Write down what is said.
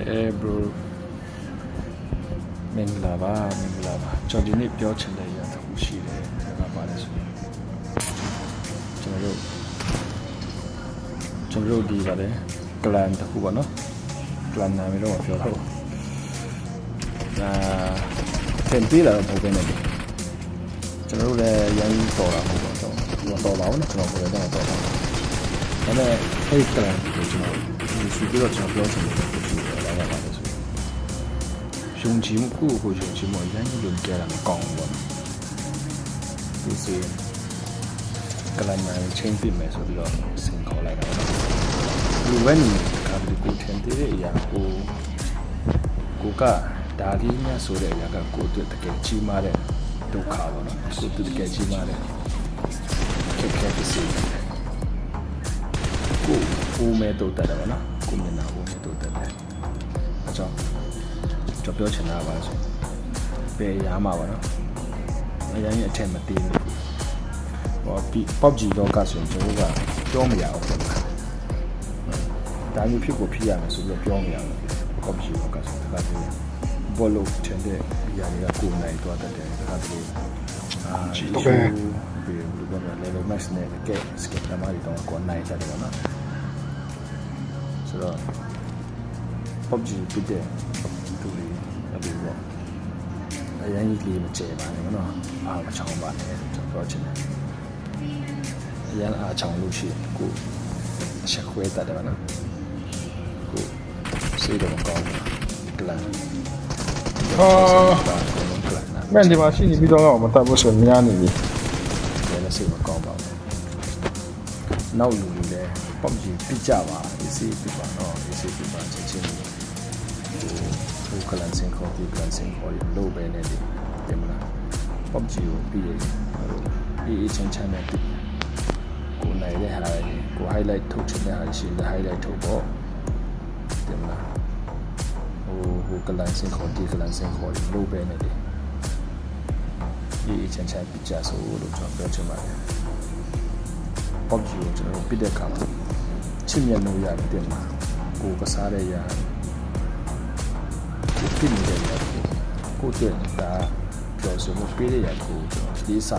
Hey bro မင်္ဂလာပါကျွန်တော်ဒီနေ့ပြောချင်တဲ့အရာတစ်ခုရှိတယ်ဒါကပါလဲဆိုကျွန်တော်တို့ဒီပါတယ်ကလန်တစ်ခုပေါ့နော်ကလန်နာမည်တော့ပြောတော့သင်ပေးလာတော့ပုံပဲနေတယ်ကျွန်တော်တို့လည်းရန်တော်တာမဟုတ်တော့ကျွန်တော်တော်ပါဘူးနော်ကျွန်တော်ပြောတော့တော်ပါဒါပေမဲ့အဲ့ကလန်ကိုကျွန်တော်ဒီစီပြီးတော့ကျွန်တော်ပြောချင်တယ်ဒါကပါလဲဆိုယုံကြည်မှုကိုယုံကြည်မှုအရင်ကယုံကြည်တာမကောင်းဘူးပေါ့ဒီစီကလန်နာချင်းပြမယ်ဆိုပြီးတော့စင်ခေါ်လိုက်တာပေါ့လူဝဲနေကဒီကိုထင်တဲ့အရာကိုကဒါလေးများဆိုတဲ့အရာကကိုယ်အတွက်တကယ်ကြီးမားတဲ့ဒုက္ခပေါ့နော်ကိုယ်အတွက်တကယ်ကြီးမားတဲ့ခက်ခဲတဲ့စိတ်ကိုဦးမဲတို့တက်တယ်ပေါ့နော်ကိုမျက်နှာဦးမဲတို့တက်တယ်အဲကြောင့်ကျွန်တော်ပြောချင်တာပါဆိုဘယ်ရာမှာပါနော်အရင်အထက်မသေးဘူးဟောဒီ PUBG တော့ကဆိုရင်ကျွန်တော်ကပြောမရအောင်ပေါ့ဒါမျိုးဖြစ်ကိုဖြစ်ရမယ်ဆိုပြီးတော့ပြောမရဘူး PUBG တော့ကဆိုတခါတည်းဘောလုံးချန်တဲ့ຢာတွေကကိုယ်နိုင်တော့တဲ့တခါတည်းဟုတ်ကဲ့ဘယ်လိုပြောလဲ level max နဲ့ကဲ skip တမားတွေတော့ကိုယ်နိုင်တယ်ပေါ့နော်ဆိုတော့ PUBG ပြတဲ့သူတွေအဲ့ဒီပေါ့အရင်ကြီးလေးမကျဲပါနဲ့နော်အားမချောင်းပါနဲ့ကျွန်တော်ပြောချင်တယ်အရင်အားချောင်းလို့ရှိကိုချက်ခွဲတတ်တယ်နော်ကိုစေးတော့ကောင်းကလန်မင်းဒီမှာရှိနေပြီးတော့မတတ်ဘူးဆိုများနေပြီလည်းစိတ်မကောင်းပါဘူးနောက်လူတွေလည်း PUBG ပြကြပါအေးစေးပြပါတော့အေးစေးပြပါချက်ချင်းဟိုကလန်စင်ခေါ်ပြီးကလန်စင်ခေါ်ရလို့ပဲနေတယ်ပြင်မလား PUBG ကိုပြီးရအေးချင်းချမ်းတဲ့ကိုနိုင်တဲ့ဟာကို highlight ထုတ်ချင်တဲ့ဟာရှိတယ် highlight ထုတ်ပေါ့ပြင်မလားဟိုကလန်စင်ခေါ်ဒီကလန်စင်ခေါ်ရလို့ပဲနေတယ်အေးချင်းချမ်းပြကြဆိုလို့ကျွန်တော်ပြောချင်ပါတယ် PUBG ကိုကျွန်တော်ပြတဲ့အခါမှာချစ်မြတ်လို့ရတယ်တင်မှာကိုကစားတဲ့ရာကိုပြနေတဲ့ရာကိုတဲ့ဒါပြောဆိုမှုပြတဲ့ရာကိုကျွန်တော်ဒီစာ